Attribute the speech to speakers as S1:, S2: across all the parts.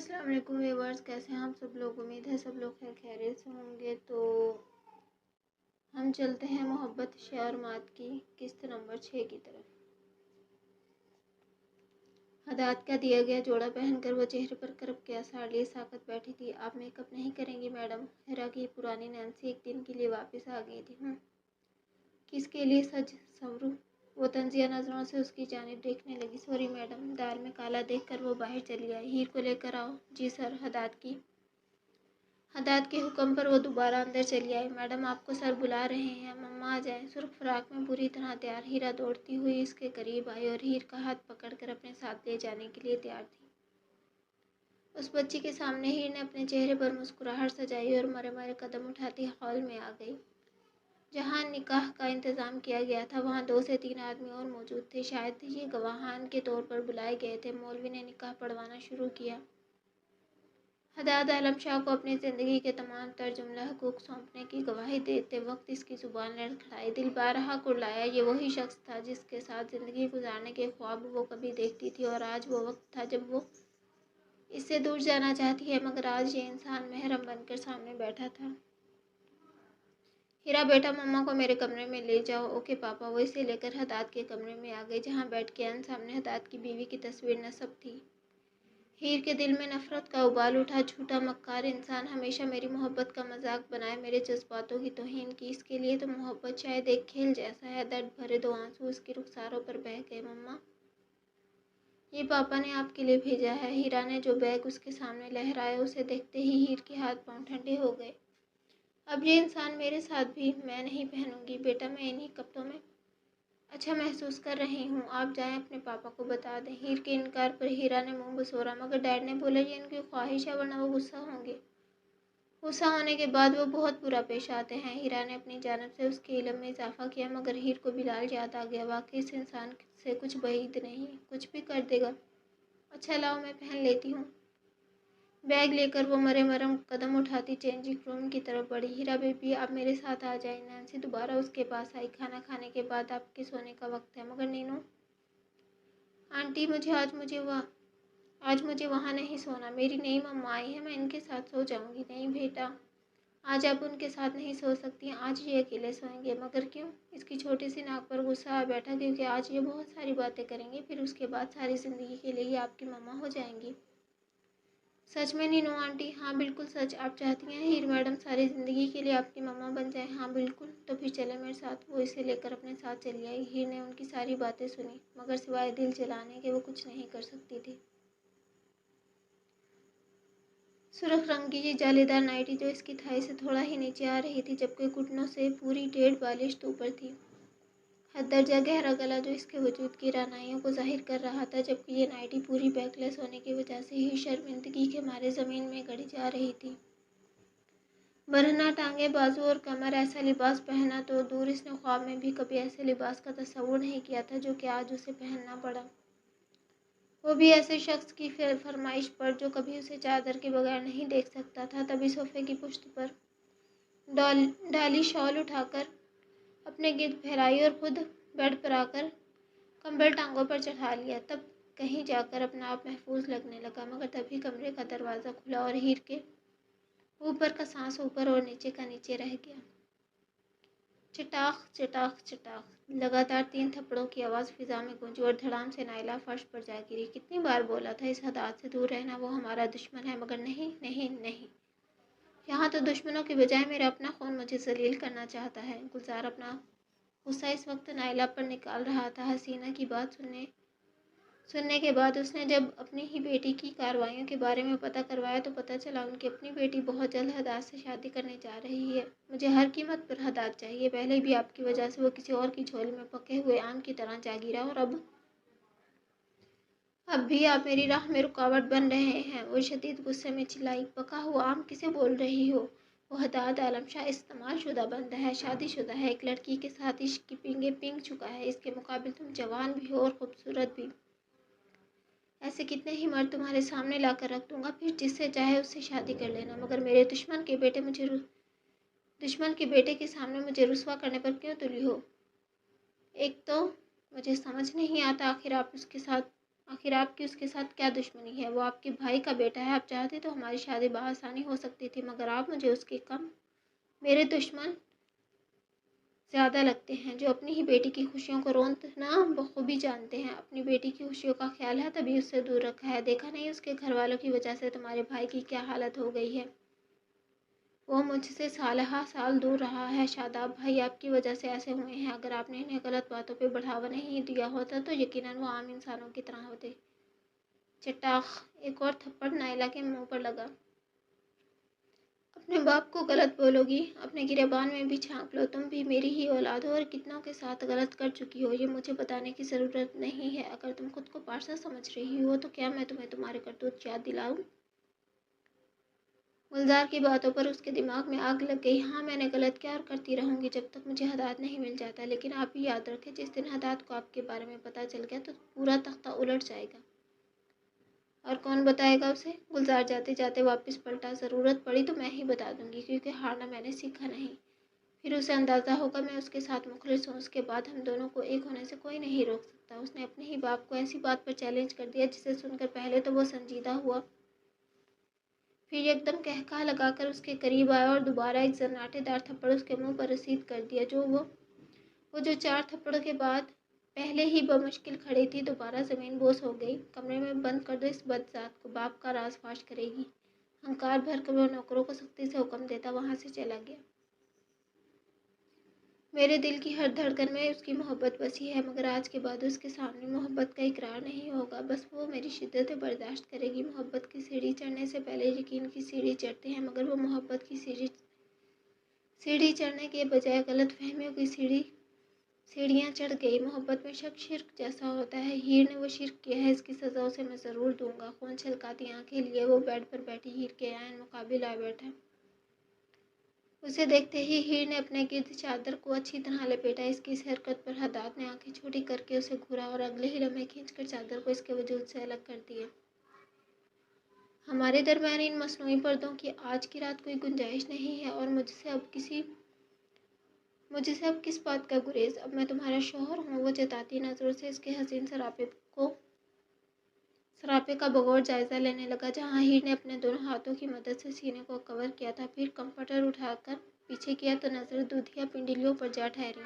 S1: السلام علیکم ویورز، کیسے ہیں آپ سب لوگ؟ امید ہے سب لوگ خیر خیریت سے ہوں گے۔ تو ہم چلتے ہیں محبت شعر مات کی قسط نمبر 6 کی طرف۔ ہدایت کا دیا گیا جوڑا پہن کر وہ چہرے پر کرب کے آثار لیے ساکت بیٹھی تھی۔ آپ میک اپ نہیں کریں گی میڈم؟ ہیرا کی پرانی نینسی ایک دن کے لیے واپس آ گئی تھی۔ کس کے لیے سج سوروں؟ وہ طنزیہ نظروں سے اس کی جانب دیکھنے لگی۔ Sorry madam. دال میں کالا دیکھ کر وہ باہر چلی آئی۔ ہیر کو لے کر آؤ۔ جی سر۔ ہدایت کے حکم پر وہ دوبارہ اندر چلی آئی۔ میڈم آپ کو سر بلا رہے ہیں، مما آ جائیں۔ سرخ فراق میں پوری طرح تیار ہیرا دوڑتی ہوئی اس کے قریب آئی اور ہیر کا ہاتھ پکڑ کر اپنے ساتھ لے جانے کے لیے تیار تھی۔ اس بچی کے سامنے ہیر نے اپنے چہرے پر مسکراہٹ سجائی اور مرے مرے قدم اٹھاتی ہال میں آ گئی۔ جہاں نکاح کا انتظام کیا گیا تھا وہاں 2 سے 3 آدمی اور موجود تھے، شاید یہ گواہان کے طور پر بلائے گئے تھے۔ مولوی نے نکاح پڑھوانا شروع کیا۔ ہدایت عالم شاہ کو اپنی زندگی کے تمام تر جملہ حقوق سونپنے کی گواہی دیتے وقت اس کی زبان لڑکھڑائی۔ دل بارہا کڑلایا۔ یہ وہی شخص تھا جس کے ساتھ زندگی گزارنے کے خواب وہ کبھی دیکھتی تھی، اور آج وہ وقت تھا جب وہ اس سے دور جانا چاہتی ہے، مگر آج یہ انسان محرم بن کر سامنے بیٹھا تھا۔ ہیرا بیٹا، مما کو میرے کمرے میں لے جاؤ۔ اوکے پاپا۔ وہ اسے لے کر ہدایت کے کمرے میں آ گئی، جہاں بیڈ کے عین سامنے ہدایت کی بیوی کی تصویر نصب تھی۔ ہیر کے دل میں نفرت کا ابال اٹھا۔ جھوٹا مکار انسان، ہمیشہ میری محبت کا مذاق بنائے، میرے جذباتوں کی توہین کی۔ اس کے لیے تو محبت شاید ایک کھیل جیسا ہے۔ درد بھرے 2 آنسو اس کی رخساروں پر بہہ گئے۔ مما، یہ پاپا نے آپ کے لیے بھیجا ہے۔ ہیرا نے جو بیگ اس کے سامنے لہرایا، اسے دیکھتے ہی ہیر کے ہاتھ پاؤں ٹھنڈے ہو گئے۔ اب یہ انسان میرے ساتھ بھی میں نہیں پہنوں گی بیٹا، میں انہی کپڑوں میں اچھا محسوس کر رہی ہوں۔ آپ جائیں اپنے پاپا کو بتا دیں۔ ہیر کے انکار پر ہیرا نے منہ بسورا، مگر ڈیڈ نے بولا یہ ان کی خواہش ہے، ورنہ وہ غصہ ہوں گے۔ غصہ ہونے کے بعد وہ بہت برا پیش آتے ہیں۔ ہیرا نے اپنی جانب سے اس کے علم میں اضافہ کیا، مگر ہیر کو بلال یاد آ گیا۔ واقعی اس انسان سے کچھ بعید نہیں، کچھ بھی کر دے گا۔ اچھا لاؤ میں پہن لیتی ہوں۔ بیگ لے کر وہ مرے مرم قدم اٹھاتی چینجنگ روم کی طرف بڑھی۔ ہیرا بیبی آپ میرے ساتھ آ جائیں۔ نینسی دوبارہ اس کے پاس آئی۔ کھانا کھانے کے بعد آپ کے سونے کا وقت ہے۔ مگر نینو آنٹی، آج مجھے وہاں نہیں سونا۔ میری نئی مما آئی ہے، میں ان کے ساتھ سو جاؤں گی۔ نہیں بیٹا، آج آپ ان کے ساتھ نہیں سو سکتی، آج یہ اکیلے سوئیں گے۔ مگر کیوں؟ اس کی چھوٹی سی ناک پر غصہ آ بیٹھا، کیونکہ آج یہ بہت ساری باتیں کریں گے، پھر اس کے بعد ساری زندگی کے لیے یہ آپ کی مما ہو جائیں گی۔ سچ میں نینو آنٹی؟ ہاں بالکل سچ۔ آپ چاہتی ہیں ہیر میڈم ساری زندگی کے لیے آپ کی مما بن جائیں؟ ہاں بالکل۔ تو پھر چلیں میرے ساتھ۔ وہ اسے لے کر اپنے ساتھ چلی آئی۔ ہیر نے ان کی ساری باتیں سنی، مگر سوائے دل جلانے کے وہ کچھ نہیں کر سکتی تھی۔ سرخ رنگ کی جالی دار نائٹی جو اس کی تھائی سے تھوڑا ہی نیچے آ رہی تھی، جبکہ گھٹنوں سے پوری 1.5 بالشت اوپر تھی۔ حد درجہ گہرا گلا جو اس کے وجود کی رعنائیوں کو ظاہر کر رہا تھا، جبکہ یہ نائٹی پوری بیک لیس ہونے کی وجہ سے ہی شرمندگی کے مارے زمین میں گڑی جا رہی تھی۔ برہنہ ٹانگیں، بازو اور کمر، ایسا لباس پہنا تو دور، اس نے خواب میں بھی کبھی ایسے لباس کا تصور نہیں کیا تھا جو کہ آج اسے پہننا پڑا، وہ بھی ایسے شخص کی فرمائش پر جو کبھی اسے چادر کے بغیر نہیں دیکھ سکتا تھا۔ تبھی صوفے کی پشت پر ڈالی شال اٹھا کر اپنے گرد پھیلائی اور خود بیڈ پر آ کر کمبل ٹانگوں پر چڑھا لیا، تب کہیں جا کر اپنا آپ محفوظ لگنے لگا۔ مگر تبھی کمرے کا دروازہ کھلا اور ہیر کے اوپر کا سانس اوپر اور نیچے کا نیچے رہ گیا۔ چٹاخ چٹاخ چٹاخ، لگاتار 3 تھپڑوں کی آواز فضا میں گونجی اور دھڑام سے نائلہ فرش پر جا گری۔ کتنی بار بولا تھا اس ہدایت سے دور رہنا، وہ ہمارا دشمن ہے، مگر نہیں نہیں نہیں، یہاں تو دشمنوں کے بجائے میرا اپنا خون مجھے ذلیل کرنا چاہتا ہے۔ گلزار اپنا غصہ اس وقت نائلہ پر نکال رہا تھا۔ حسینہ کی بات سننے کے بعد اس نے جب اپنی ہی بیٹی کی کارروائیوں کے بارے میں پتہ کروایا تو پتہ چلا ان کی اپنی بیٹی بہت جلد ہدایت سے شادی کرنے جا رہی ہے۔ مجھے ہر قیمت پر ہدایت چاہیے۔ پہلے بھی آپ کی وجہ سے وہ کسی اور کی جھولی میں پکے ہوئے آم کی طرح جا گرا، اور اب بھی آپ میری راہ میں رکاوٹ بن رہے ہیں۔ وہ شدید غصے میں چلائی، پکا ہوا آم کسے بول رہی ہو؟ وہ ہدایت عالم شاہ استعمال شدہ بندہ ہے، شادی شدہ ہے، ایک لڑکی کے ساتھ عشق کی پینگیں پینگ چکا ہے۔ اس کے مقابل تم جوان بھی ہو اور خوبصورت بھی۔ ایسے کتنے ہی مرد تمہارے سامنے لا کر رکھ دوں گا، پھر جس سے چاہے اس سے شادی کر لینا، مگر میرے دشمن کے بیٹے کے سامنے مجھے رسوا کرنے پر کیوں تلی ہو؟ ایک تو مجھے سمجھ نہیں آتا آخر آپ آخر آپ کی اس کے ساتھ کیا دشمنی ہے؟ وہ آپ کے بھائی کا بیٹا ہے، آپ چاہتے تو ہماری شادی بآسانی ہو سکتی تھی، مگر آپ مجھے اس کے کم میرے دشمن زیادہ لگتے ہیں، جو اپنی ہی بیٹی کی خوشیوں کو روندنا بخوبی جانتے ہیں۔ اپنی بیٹی کی خوشیوں کا خیال ہے تبھی اس سے دور رکھا ہے، دیکھا نہیں اس کے گھر والوں کی وجہ سے تمہارے بھائی کی کیا حالت ہو گئی ہے؟ وہ مجھ سے سالہ سال دور رہا ہے۔ شاداب بھائی آپ کی وجہ سے ایسے ہوئے ہیں، اگر آپ نے انہیں غلط باتوں پہ بڑھاوا نہیں دیا ہوتا تو یقیناً وہ عام انسانوں کی طرح ہوتے۔ چٹاخ! ایک اور تھپڑ نائلہ کے منہ پر لگا۔ اپنے باپ کو غلط بولو گی؟ اپنے گریبان میں بھی جھانک لو، تم بھی میری ہی اولاد ہو اور کتنوں کے ساتھ غلط کر چکی ہو، یہ مجھے بتانے کی ضرورت نہیں ہے۔ اگر تم خود کو پارسا سمجھ رہی ہو تو کیا میں تمہیں تمہارے کرتوت یاد دلاؤں؟ گلزار کی باتوں پر اس کے دماغ میں آگ لگ گئی۔ ہاں، میں نے غلط کیا اور کرتی رہوں گی جب تک مجھے حداد نہیں مل جاتا، لیکن آپ بھی یاد رکھیں جس دن حداد کو آپ کے بارے میں پتہ چل گیا تو پورا تختہ الٹ جائے گا۔ اور کون بتائے گا اسے؟ گلزار جاتے جاتے واپس پلٹا۔ ضرورت پڑی تو میں ہی بتا دوں گی، کیونکہ ہارنا میں نے سیکھا نہیں، پھر اسے اندازہ ہوگا میں اس کے ساتھ مخلص ہوں، اس کے بعد ہم دونوں کو ایک ہونے سے کوئی نہیں روک سکتا۔ اس نے اپنے ہی باپ کو ایسی بات پر چیلنج کر دیا جسے سن کر پہلے تو وہ سنجیدہ ہوا، پھر ایک دم قہقہہ لگا کر اس کے قریب آیا اور دوبارہ ایک زناٹے دار تھپڑ اس کے منہ پر رسید کر دیا۔ وہ جو 4 تھپڑوں کے بعد پہلے ہی بمشکل کھڑی تھی، دوبارہ زمین بوس ہو گئی۔ کمرے میں بند کر دو اس بدذات کو، باپ کا راز فاش کرے گی۔ ہنکار بھر کر وہ نوکروں کو سختی سے حکم دیتا وہاں سے چلا گیا۔ میرے دل کی ہر دھڑکن میں اس کی محبت بسی ہے، مگر آج کے بعد اس کے سامنے محبت کا اقرار نہیں ہوگا، بس وہ میری شدتیں برداشت کرے گی۔ محبت کی سیڑھی چڑھنے سے پہلے یقین کی سیڑھی چڑھتے ہیں، مگر وہ محبت کی سیڑھی چڑھنے کے بجائے غلط فہمیوں کی سیڑھیاں چڑھ گئی۔ محبت میں شک شرک جیسا ہوتا ہے، ہیر نے وہ شرک کیا ہے، اس کی سزا اسے میں ضرور دوں گا۔ خون چھلکاتی آنکھیں لیے وہ بیڈ پر بیٹھی ہیر کے عین مقابل آ بیٹھا۔ اسے دیکھتے ہی ہیر نے اپنے گرد چادر کو اچھی طرح لپیٹا۔ اس کی اس حرکت پر حداد نے آنکھیں چھوٹی کر کے اسے گھورا اور اگلے ہی لمحے کھینچ کر چادر کو اس کے وجود سے الگ کر دیا۔ ہمارے درمیان ان مصنوعی پردوں کی آج کی رات کوئی گنجائش نہیں ہے، اور مجھ سے اب کس بات کا گریز؟ اب میں تمہارا شوہر ہوں۔ وہ جتاتی نظروں سے اس کے حسین سراپے کا بغور جائزہ لینے لگا، جہاں ہیر نے اپنے دونوں ہاتھوں کی مدد سے سینے کو کور کیا تھا، پھر کمفرٹر اٹھا کر پیچھے کیا تو نظر دودھیا پنڈلیوں پر جا ٹھہری۔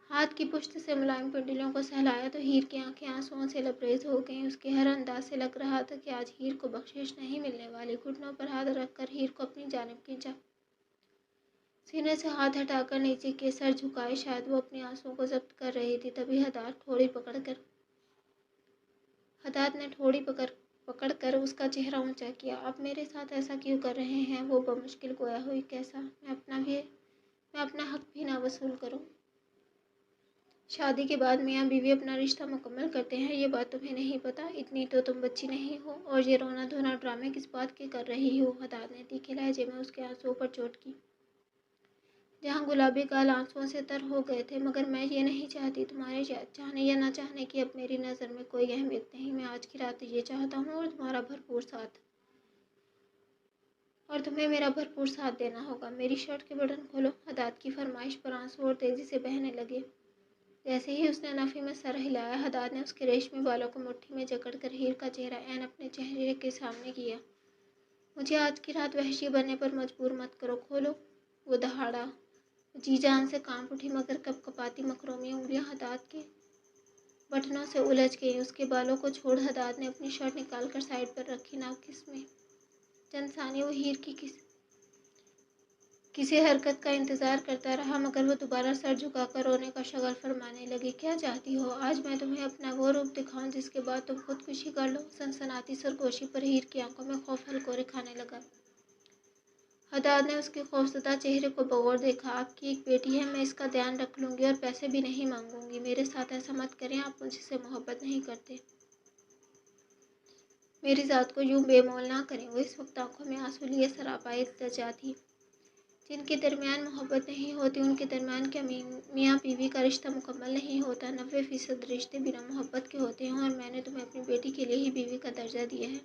S1: ہاتھ کی پشت سے ملائم پنڈلیوں کو سہلایا تو ہیر کی آنکھیں آنسوؤں سے لبریز ہو گئیں۔ اس کے ہر انداز سے لگ رہا تھا کہ آج ہیر کو بخشش نہیں ملنے والی۔ گھٹنوں پر ہاتھ رکھ کر ہیر کو اپنی جانب کھینچا، سینے سے ہاتھ ہٹا کر نیچے کے سر جھکائے، شاید وہ اپنے آنسوؤں کو ضبط کر رہی تھی۔ تبھی حداد نے ٹھوڑی پکڑ کر اس کا چہرہ اونچا کیا۔ آپ میرے ساتھ ایسا کیوں کر رہے ہیں؟ وہ بمشکل گویا ہوئی، کیسا؟ میں اپنا حق بھی نہ وصول کروں؟ شادی کے بعد میاں بیوی اپنا رشتہ مکمل کرتے ہیں، یہ بات تمہیں نہیں پتہ؟ اتنی تو تم بچی نہیں ہو، اور یہ رونا دھونا ڈرامے کس بات کے کر رہی ہو؟ حداد نے تیکھے لہجے میں اس کے آنسوؤں پر چوٹ کی، جہاں گلابی گال آنسوؤں سے تر ہو گئے تھے۔ مگر میں یہ نہیں چاہتی، تمہارے چاہنے یا نہ چاہنے کی اب میری نظر میں کوئی اہمیت نہیں۔ میں آج کی رات یہ چاہتا ہوں اور تمہارا بھرپور ساتھ، اور تمہیں میرا بھرپور ساتھ دینا ہوگا۔ میری شرٹ کے بٹن کھولو۔ حداد کی فرمائش پر آنسو اور تیزی سے بہنے لگے۔ جیسے ہی اس نے نفی میں سر ہلایا، حداد نے اس کے ریشمی بالوں کو مٹھی میں جکڑ کر ہیر کا چہرہ عین اپنے چہرے کے سامنے کیا۔ مجھے آج کی رات وحشی بننے پر مجبور مت کرو، کھولو۔ وہ دہاڑا۔ جی جان سے کانپ اٹھی، مگر کپ کپاتی مخرومی انگلیاں حداد کے بٹنوں سے الجھ گئیں۔ اس کے بالوں کو چھوڑ حداد نے اپنی شرٹ نکال کر سائیڈ پر رکھی۔ ناقص میں چند ثانیے وہ ہیر کی کسی حرکت کا انتظار کرتا رہا، مگر وہ دوبارہ سر جھکا کر رونے کا شغل فرمانے لگی۔ کیا چاہتی ہو؟ آج میں تمہیں اپنا وہ روپ دکھاؤں جس کے بعد تم خودکشی کر لو؟ سنسناتی سرگوشی پر ہیر کی آنکھوں میں خوف ہلکورے کھانے لگا۔ حداد نے اس کے خوفزدہ چہرے کو بغور دیکھا۔ آپ کی ایک بیٹی ہے، میں اس کا دھیان رکھ لوں گی اور پیسے بھی نہیں مانگوں گی۔ میرے ساتھ ایسا مت کریں، آپ مجھ سے محبت نہیں کرتے۔ میری ذات کو یوں بے مول نہ کریں۔ وہ اس وقت آنکھوں میں آنسو لیے سراپا التجا تھی۔ جن کے درمیان محبت نہیں ہوتی ان کے درمیان کیا میاں بیوی کا رشتہ مکمل نہیں ہوتا؟ 90% رشتے بنا محبت کے ہوتے ہیں، اور میں نے تمہیں اپنی بیٹی کے لیے ہی بیوی کا درجہ دیا ہے۔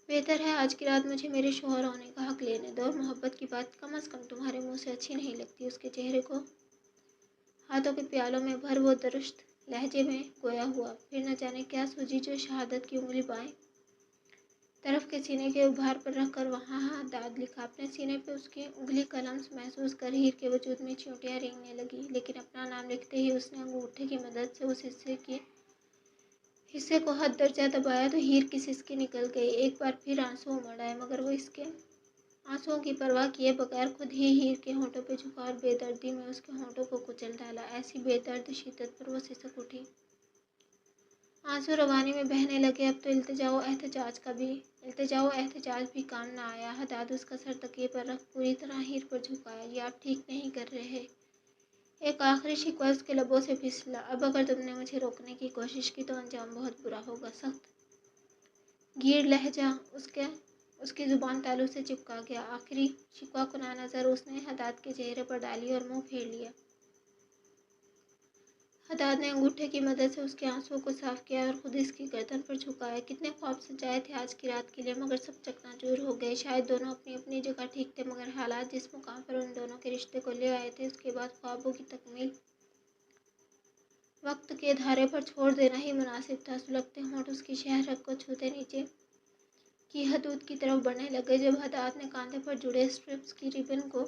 S1: بہتر ہے آج کی رات مجھے میرے شوہر ہونے کا حق لینے دو، اور محبت کی بات کم از کم تمہارے منہ سے اچھی نہیں لگتی۔ اس کے چہرے کو ہاتھوں کے پیالوں میں بھر وہ درشت लहजे में गोया हुआ। फिर न जाने क्या सूझी जो शहादत की उंगली बाएं तरफ के सीने के उभार पर रखकर वहाँ हदाद लिखा। अपने सीने पे उसकी उंगली कलम महसूस कर हीर के वजूद में चींटियां रेंगने लगी, लेकिन अपना नाम लिखते ही उसने अंगूठे की मदद से उस हिस्से को हद दर्जा दबाया तो हीर की सिसकी निकल गई। एक बार फिर आंसू उमड़ आए, मगर वो इसके आंसुओं की परवाह किए बगैर खुद ही हीर के होंठों पर झुका और बेदर्दी में उसके होंठों को कुचल डाला। ऐसी बेदर्द शिद्दत पर वो सिसक उठी। आंसू रवानी में बहने लगे। अब तो इल्तिजाओ एहतजाज भी काम न आया। हदाद उसका सर तकिए पर रख पूरी तरह हीर पर झुकाया। ये आप ठीक नहीं कर रहे। एक आखिरी शिकवा उसके लबों से फिसला। अब अगर तुमने मुझे रोकने की कोशिश की तो अंजाम बहुत बुरा होगा। सख्त गीर लहजा उसकी जुबान तालू से चिपका गया। आखिरी शिकवा कुना नजर उसने हदाद के चेहरे पर डाली और मुंह फेर लिया। हदाद ने अंगूठे की मदद से उसके आंसुओं को साफ किया और खुद इसकी गर्दन पर झुकाया। कितने ख्वाब सजाए थे आज की रात के लिए, मगर सब चकनाचूर हो गए। शायद दोनों अपनी अपनी जगह ठीक थे, मगर हालात जिस मुकाम पर उन दोनों के रिश्ते को ले आए थे, उसके बाद ख्वाबों की तकमील वक्त के धारे पर छोड़ देना ही मुनासिब था। सुलगते होंठ उसकी शहर रग को छूते नीचे की हदूद की तरफ बढ़ने लगे। जब हदाद ने कांधे पर जुड़े स्ट्रिप्स की रिबन को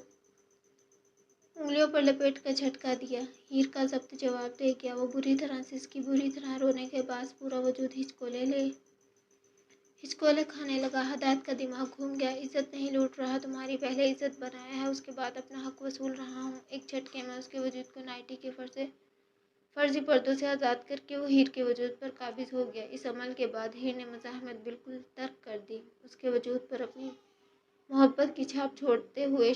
S1: उंगलियों पर लपेट कर झटका दिया, हीर का जब्त जवाब दे गया। वो बुरी तरह सिसकी, बुरी तरह रोने के बाद पूरा वजूद हिचकोले खाने लगा। हदाद का दिमाग घूम गया। इज्जत नहीं लूट रहा, तुम्हारी पहले इज्जत बनाया है, उसके बाद अपना हक वसूल रहा हूँ। एक झटके में उसके वजूद को नाइटी के फर्जी पर्दों से आज़ाद करके वो हीर के वजूद पर काबिज हो गया। इस अमल के बाद हीर ने मज़ाहमत बिल्कुल तर्क कर दी। उसके वजूद पर अपनी मोहब्बत की छाप छोड़ते हुए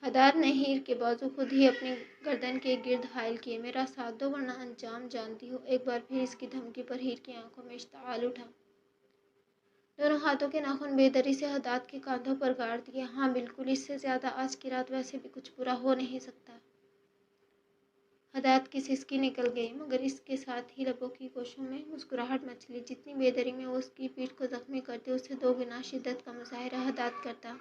S1: हदाद ने हीर के बाजू खुद ही अपनी गर्दन के गिर्द हायल किए। मेरा साथ दो वरना अंजाम जानती हो। एक बार फिर इसकी धमकी पर हीर की आंखों में इश्ताल उठा। दोनों हाथों के नाखून बेदरी से हदाद के कांधों पर गाड़ दिए। हाँ बिल्कुल, इससे ज्यादा आज की रात वैसे भी कुछ बुरा हो नहीं सकता। हदाद की सिसकी निकल गई, मगर इसके साथ ही लबों की गोशों में मुस्कुराहट मचली। जितनी बेदरी में वो उसकी पीठ को जख्मी करती, उससे 2 गुना शिद्दत का मुजाहिरा हदाद करता।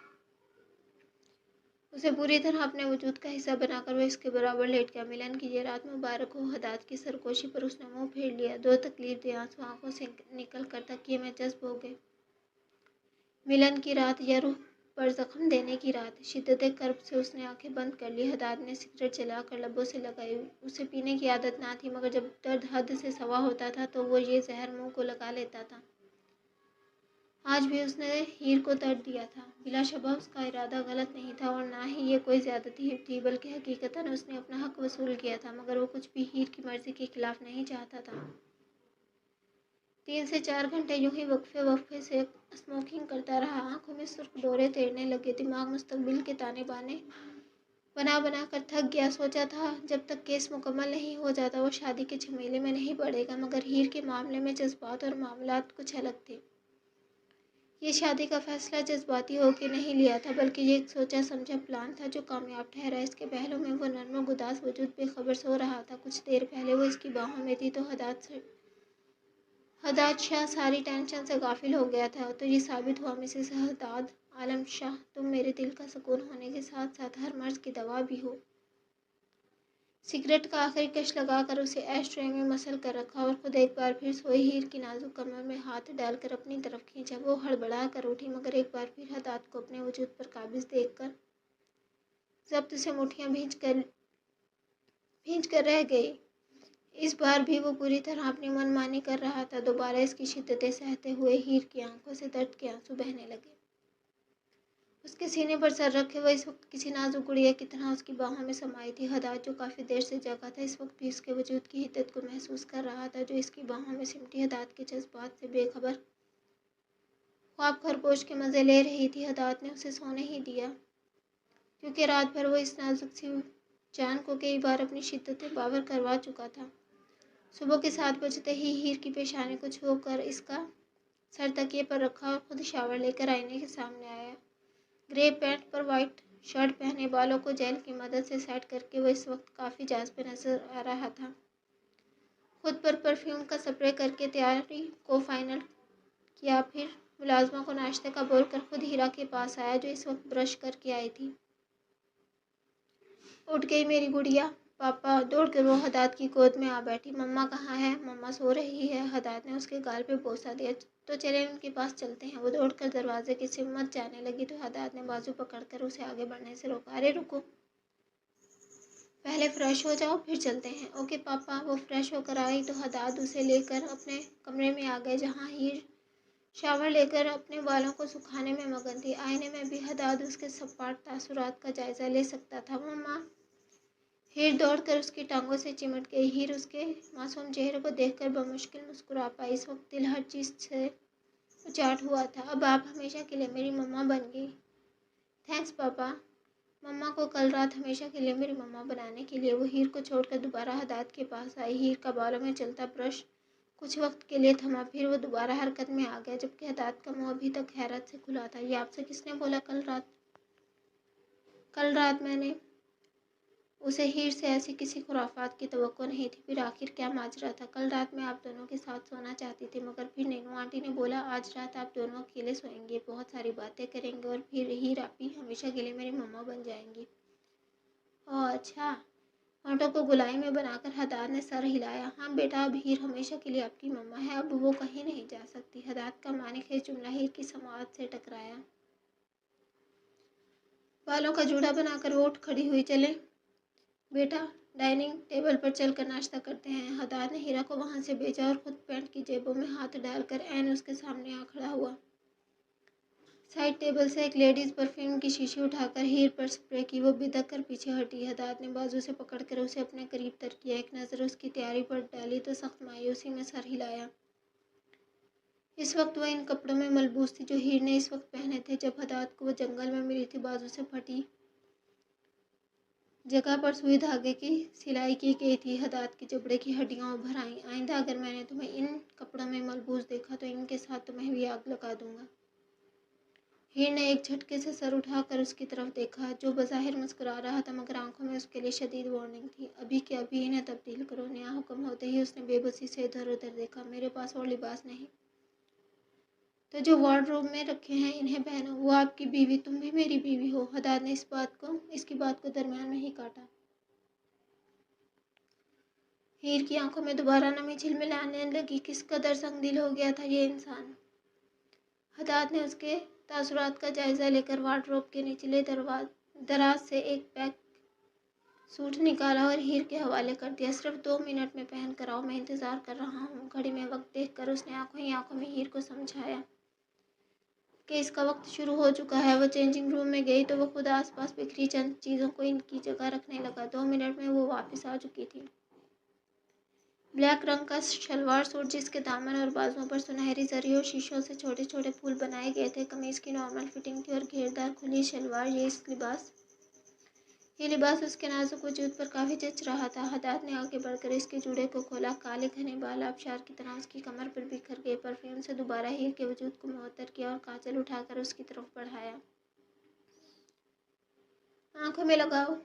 S1: उसे पूरी तरह अपने वजूद का हिस्सा बनाकर वो इसके बराबर लेट गया। मिलन की ये रात मुबारक हो। हदाद की सरगोशी पर उसने मुंह फेर लिया। 2 तकलीफ-दे आंसू आंखों से निकल कर तकिए में जज्ब हो गए। मिलन की रात या रूह पर जख्म देने की रात। शिद्दत कर्ब से उसने आंखें बंद कर ली। हदाद ने सिगरेट जलाकर लबों से लगाई। उसे पीने की आदत ना थी, मगर जब दर्द हद से सवा होता था तो वो ये जहर मुंह को लगा लेता था। आज भी उसने हीर को दर्द दिया था। बिलाशबा उसका इरादा गलत नहीं था और ना ही ये कोई ज्यादती थी, बल्कि हकीकतन उसने अपना हक वसूल किया था, मगर वो कुछ भी हीर की मर्जी के खिलाफ नहीं चाहता था। 3 से 4 घंटे यूं ही वक्फे से स्मोकिंग करता रहा। आंखों में सुर्ख डोरे तैरने लगे। दिमाग मुस्तकबिल के ताने बाने बना बना कर थक गया। सोचा था जब तक केस मुकम्मल नहीं हो जाता वो शादी के झमेले में नहीं पड़ेगा, मगर हीर के मामले में जज्बात और मामलात कुछ अलग थे। ये शादी का फैसला जज्बाती होकर नहीं लिया था, बल्कि ये एक सोचा समझा प्लान था जो कामयाब ठहरा। इसके पहलू में वो नर्म गुदास वजूद बेखबर सो रहा था। कुछ देर पहले वो इसकी बाहों में थी तो हदाद शाह सारी टेंशन से गाफिल हो गया था। तो ये साबित हुआ मिसेस हदाद आलम शाह, तुम मेरे दिल का सुकून होने के साथ साथ हर मर्ज की दवा भी हो। सिगरेट का आखिरी कश लगाकर उसे ऐश ट्रे में मसल कर रखा और खुद एक बार फिर सोई हीर की नाजुक कमर में हाथ डालकर अपनी तरफ खींचा। वो हड़बड़ा कर उठी, मगर एक बार फिर हदाद को अपने वजूद पर काबिज देखकर जब्त से मुठ्ठियां भींच कर रह गई। इस बार भी वो पूरी तरह अपनी मनमानी कर रहा था। दोबारा इसकी शिद्दतें सहते हुए हीर की आंखों से दर्द के आंसू बहने लगे। उसके सीने पर सर रखे वो इस वक्त किसी नाजुक गुड़िया की तरह उसकी बाहों में समाई थी। हदाद जो काफ़ी देर से जगा था, इस वक्त भी उसके वजूद की हिद्दत को महसूस कर रहा था जो इसकी बाहों में सिमटी हदाद के जज्बात से बेखबर ख्वाब खरगोश के मज़े ले रही थी। हदाद ने उसे सोने ही दिया, क्योंकि रात भर वो इस नाजुक सी जान को कई बार अपनी शिद्दतें बावर करवा चुका था। सुबह के 7 बजते ही हीर की पेशानी को छूकर इसका सर तकिए पर रखा और खुद शावर लेकर आईने के सामने आया। ग्रे पैंट पर वाइट शर्ट पहने, बालों को जेल की मदद से सेट करके वो इस वक्त काफ़ी जाज़ब नजर आ रहा था। खुद पर परफ्यूम का स्प्रे करके तैयारी को फाइनल किया। फिर मुलाजमा को नाश्ते का बोलकर खुद हीरा के पास आया जो इस वक्त ब्रश करके आई थी। उठ गई मेरी गुड़िया, पापा! दौड़कर वो हदाद की गोद में आ बैठी। मम्मा कहाँ है? मम्मा सो रही है। हदाद ने उसके गाल पे बोसा दिया। तो चले उनके पास चलते हैं। वो दौड़कर दरवाजे की सिमत जाने लगी तो हदाद ने बाजू पकड़कर उसे आगे बढ़ने से रोका। अरे रुको, पहले फ्रेश हो जाओ फिर चलते हैं। ओके पापा। वो फ्रेश होकर आई तो हदाद उसे लेकर अपने कमरे में आ गए, जहाँ हीर शावर लेकर अपने बालों को सुखाने में मगन थी। आईने में भी हदाद उसके सपाट तासुरात का जायजा ले सकता था। मम्मा! हीर दौड़कर उसकी टांगों से चिमट गई। हीर उसके मासूम चेहरे को देखकर बमुश्किल मुस्कुरा पाई। इस वक्त दिल हर चीज़ से उचाट हुआ था। अब आप हमेशा के लिए मेरी मम्मा बन गई। थैंक्स पापा। मम्मा को कल रात हमेशा के लिए मेरी मम्मा बनाने के लिए वो हीर को छोड़कर दोबारा हदाद के पास आई। हीर का बालों में चलता ब्रश कुछ वक्त के लिए थमा, फिर वो दोबारा हरकत में आ गया, जबकि हदाद का मुंह अभी तक हैरत से खुला था। ये आपसे किसने बोला? कल रात मैंने। उसे हीर से ऐसी किसी खुराफात की तवक्को नहीं थी। फिर आखिर क्या माजरा था? कल रात मैं आप दोनों के साथ सोना चाहती थी, मगर फिर नैनू आंटी ने बोला आज रात आप दोनों अकेले सोएंगे, बहुत सारी बातें करेंगे और फिर हीर आप ही हमेशा के लिए मेरी मम्मा बन जाएंगी। ओह अच्छा। होंठों को गुलाई में बनाकर हदाद ने सर हिलाया। हाँ बेटा, अब हीर हमेशा के लिए आपकी मम्मा है, अब वो कहीं नहीं जा सकती। हदाद का मानेखेज जुमला हीर की समाअत से टकराया। बालों का जूड़ा बनाकर वो उठ खड़ी हुई। चले बेटा, डाइनिंग टेबल पर चलकर नाश्ता करते हैं। हदाद ने हीरा को वहां से भेजा और खुद पैंट की जेबों में हाथ डालकर ऐन उसके सामने आ खड़ा हुआ। साइड टेबल से एक लेडीज परफ्यूम की शीशी उठाकर हीर पर स्प्रे की। वो बिदक कर पीछे हटी। हदाद ने बाजू से पकड़कर उसे अपने करीब तर किया। एक नज़र उसकी तैयारी पर डाली तो सख्त मायूसी में सर हिलाया। इस वक्त वह इन कपड़ों में मलबूस थी जो हीर ने इस वक्त पहने थे जब हदाद को वो जंगल में मिली थी। बाजू से फटी जगह पर सुई धागे की सिलाई की गई थी। हदाद की जबड़े की हड्डियां उभर आईं। आइंदा अगर मैंने तुम्हें इन कपड़ों में मलबूस देखा तो इनके साथ तुम्हें भी आग लगा दूंगा। हीर ने एक झटके से सर उठाकर उसकी तरफ देखा, जो बज़ाहिर मुस्कुरा रहा था मगर आंखों में उसके लिए शदीद वार्निंग थी। अभी के अभी इन्हें तब्दील करो। नया हुक्म होते ही उसने बेबसी से इधर उधर देखा। मेरे पास और लिबास नहीं, तो जो वार्डरोब में रखे हैं इन्हें पहनो। वो आपकी बीवी, तुम भी मेरी बीवी हो। हदाद ने इसकी बात को दरमियान में ही काटा। हीर की आंखों में दोबारा नमी झिलमिलाने लगी। किस कदर संगदिल हो गया था ये इंसान। हदाद ने उसके तासुरात का जायजा लेकर वार्डरोब के निचले दराज से एक पैक सूट निकाला और हीर के हवाले कर दिया। सिर्फ 2 मिनट में पहन कर आओ, मैं इंतजार कर रहा हूँ। घड़ी में वक्त देखकर उसने आंखों ही आंखों में हीर को समझाया कि इसका वक्त शुरू हो चुका है। वो चेंजिंग रूम में गई तो वो खुद आसपास बिखरी चंद चीज़ों को इनकी जगह रखने लगा। 2 मिनट में वो वापस आ चुकी थी। ब्लैक रंग का शलवार सूट जिसके दामन और बाजुओं पर सुनहरी जरी और शीशों से छोटे छोटे फूल बनाए गए थे। कमीज की नॉर्मल फिटिंग थी और घेरदार खुली शलवार। ये लिबास उसके नाजुक वजूद पर काफ़ी जच रहा था। हदाद ने आगे बढ़कर इसके जूड़े को खोला। काले घने बाल आबशार की तरह उसकी कमर पर बिखर गए। परफ्यूम से दोबारा हीर के वजूद को मुअत्तर किया और काजल उठाकर उसकी तरफ बढ़ाया। आंखों में लगाओ।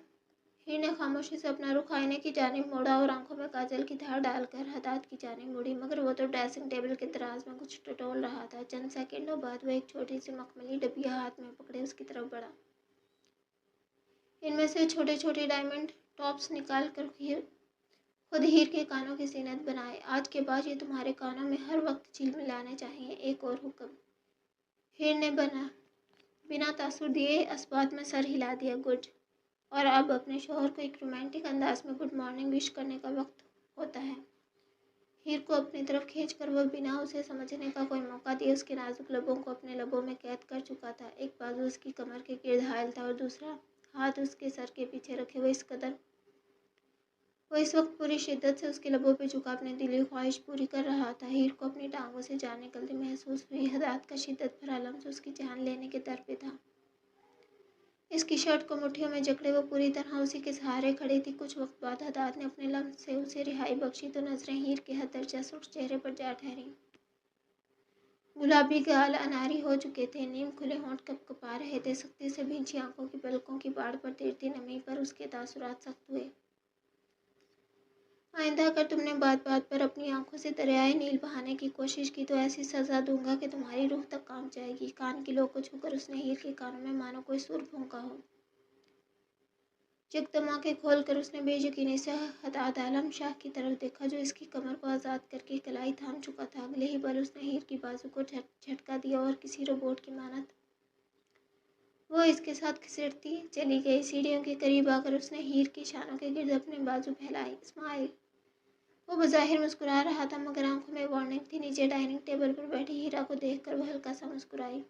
S1: हीर ने खामोशी से अपना रुख आईने की जानिब मोड़ा और आंखों में काजल की धार डालकर हदाद की जानिब मुड़ी, मगर वो तो ड्रेसिंग टेबल के दराज में कुछ टटोल रहा था। चंद सेकंडों बाद वो एक छोटी सी मखमली डबिया हाथ में पकड़े उसकी तरफ बढ़ा। इनमें से छोटे छोटे डायमंड टॉप्स निकाल कर खुद हीर के कानों की जीनत बनाए। आज के बाद ये तुम्हारे कानों में हर वक्त झिलमिलाने चाहिए। एक और हुक्म। हीर ने बिना तासुर दिए इस बात में सर हिला दिया। गुड। और अब अपने शौहर को एक रोमांटिक अंदाज में गुड मॉर्निंग विश करने का वक्त होता है। हीर को अपनी तरफ खींचकर वह बिना उसे समझने का कोई मौका दिए उसके नाजुक लबों को अपने लबों में कैद कर चुका था। एक बाजू उसकी कमर के गिर्द हायल था और दूसरा हाथ उसके सर के पीछे रखे वो इस वक्त पूरी शिद्दत से उसके लबों पे झुका अपनी दिली ख्वाहिश पूरी कर रहा था। हीर को अपनी टांगों से जान निकलती महसूस हुई। हदाद का शिद्दत भरा लम्स उसकी जान लेने के दर पे था। इसकी शर्ट को मुट्ठियों में जकड़े वो पूरी तरह उसी के सहारे खड़ी थी। कुछ वक्त बाद हदाद ने अपने लम्स से उसे रिहाई बख्शी तो नजरें हीर के हद दर्जा सुर्ख चेहरे पर जा ठहरी। गुलाबी गाल अनारी हो चुके थे, नीम खुले होंठ कपकपा रहे थे। सख्ती से भींची आंखों की पलकों की बाड़ पर तिरती नमी पर उसके तासुरात सख्त हुए। आइंदा अगर तुमने बात बात पर अपनी आंखों से दरियाए नील बहाने की कोशिश की तो ऐसी सज़ा दूंगा कि तुम्हारी रूह तक कांप जाएगी। कान की लो को छूकर उसने हीर के कानों में मानो कोई सुर फूंका हो। यकदम आंखें खोलकर उसने बेयकीनी से हताहत आलम शाह की तरफ देखा, जो इसकी कमर को आज़ाद करके कलाई थाम चुका था। अगले ही पल उसने हीर की बाजू को झटका दिया और किसी रोबोट की मानत वो इसके साथ घसीटती चली गई। सीढ़ियों के करीब आकर उसने हीर के शानों के गिर्द अपने बाजू फैलाई। स्माइल। वो बज़ाहिर मुस्कुरा रहा था, मगर आंखों में वार्निंग थी। नीचे डाइनिंग टेबल पर बैठी हीरा को देखकर वो हल्का सा मुस्कुराई।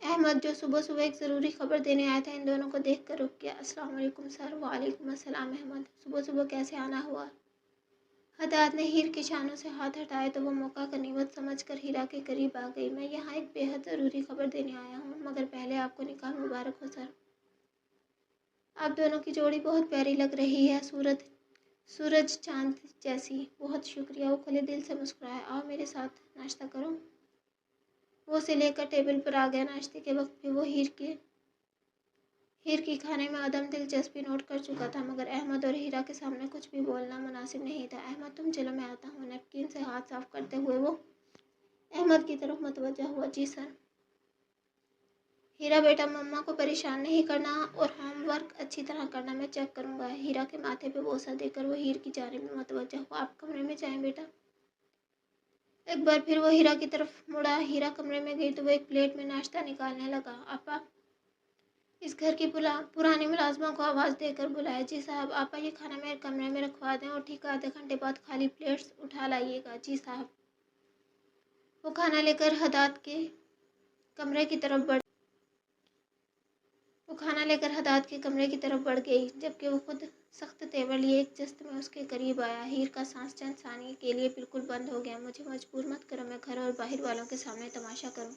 S1: अहमद, जो सुबह सुबह एक ज़रूरी खबर देने आया था, इन दोनों को देखकर रुक गया। अस्सलाम वालेकुम सर। वालेकुम अस्सलाम अहमद, सुबह सुबह कैसे आना हुआ? हदाद ने हीर के शानों से हाथ हटाए तो वो मौका गनीमत समझकर हीरा के करीब आ गई। मैं यहाँ एक बेहद ज़रूरी खबर देने आया हूँ, मगर पहले आपको निकाह मुबारक हो सर। आप दोनों की जोड़ी बहुत प्यारी लग रही है, सूरज चांद जैसी। बहुत शुक्रिया। वो खुले दिल से मुस्कुराया। आओ मेरे साथ नाश्ता करो। वो उसे लेकर टेबल पर आ गया। नाश्ते के वक्त भी वो हीर की खाने में अदम दिलचस्पी नोट कर चुका था, मगर अहमद और हीरा के सामने कुछ भी बोलना मुनासिब नहीं था। अहमद, तुम चलो, मैं आता हूँ। नैपकिन से हाथ साफ करते हुए वो अहमद की तरफ मुतवज्जा हुआ। जी सर। हीरा बेटा, मम्मा को परेशान नहीं करना और होमवर्क अच्छी तरह करना, मैं चेक करूँगा। हीरा के माथे पे बोसा देकर वो हीर की जानिब में मुतवज्जा हुआ। आप कमरे में जाएं बेटा। एक बार फिर वो हीरा की तरफ मुड़ा। हीरा कमरे में गई तो वो एक प्लेट में नाश्ता निकालने लगा। आपा, इस घर की पुरानी मुलाजमा को आवाज़ देकर बुलाया। जी साहब। आपा, ये खाना मेरे कमरे में रखवा दें और ठीक आधे घंटे बाद खाली प्लेट्स उठा लाइएगा। जी साहब। वो खाना लेकर हदाद के कमरे की तरफ बढ़ वो खाना लेकर हदाद के कमरे की तरफ बढ़ गई, जबकि वो खुद सख्त तेवर लिए एक जस्त में उसके करीब आया। हीर का सांस चंद सानी के लिए बिल्कुल बंद हो गया। मुझे मजबूर मत करो, मैं घर और बाहर वालों के सामने तमाशा करूं।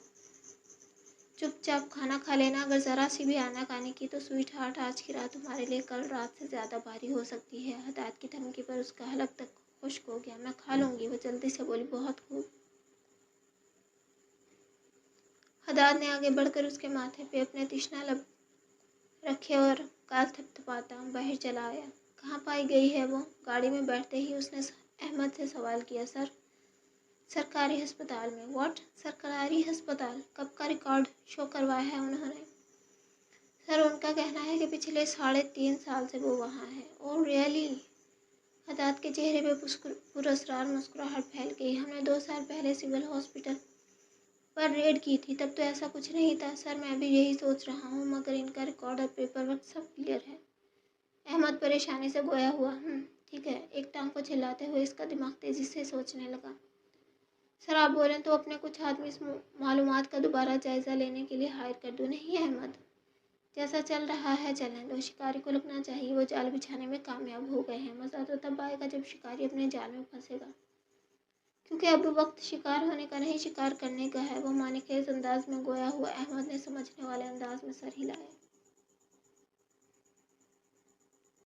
S1: चुपचाप खाना खा लेना। अगर ज़रा सी भी आनाकानी की तो स्वीट हार्ट, आज की रात तुम्हारे लिए कल रात से ज़्यादा भारी हो सकती है। हदाद की धमकी पर उसका हलक तक खुश्क हो गया। मैं खा लूँगी, वो जल्दी से बोली। बहुत खूब। हदाद ने आगे बढ़कर उसके माथे पे अपने तिश्ना लब रखे और गाल थपथपाता बाहर चला आया। कहाँ पाई गई है वो? गाड़ी में बैठते ही उसने अहमद से सवाल किया। सर, सरकारी अस्पताल में। व्हाट? सरकारी अस्पताल? कब का रिकॉर्ड शो करवाया है उन्होंने? सर, उनका कहना है कि पिछले 3.5 साल से वो वहाँ है। Oh really? हदाद के चेहरे पे पुरस्कार मुस्कुराहट फैल गई। हमने 2 साल पहले सिविल हॉस्पिटल पर रेड की थी, तब तो ऐसा कुछ नहीं था। सर, मैं भी यही सोच रहा हूँ, मगर इनका रिकॉर्ड और पेपर वर्क सब क्लियर है। अहमद परेशानी से गोया हुआ। ठीक है। एक टांग को चिल्लाते हुए इसका दिमाग तेजी से सोचने लगा। सर, आप बोलें तो अपने कुछ आदमी इस मालूमात का दोबारा जायज़ा लेने के लिए हायर कर दूँ? नहीं अहमद, जैसा चल रहा है चलने दो। शिकारी को लगना चाहिए वो जाल बिछाने में कामयाब हो गए हैं। मज़ा तो तब आएगा जब शिकारी अपने जाल में फंसेगा, क्योंकि अब वक्त शिकार होने का नहीं, शिकार करने का है। वो मानिखेज अंदाज में गोया हुआ। अहमद ने समझने वाले अंदाज में सर हिलाया।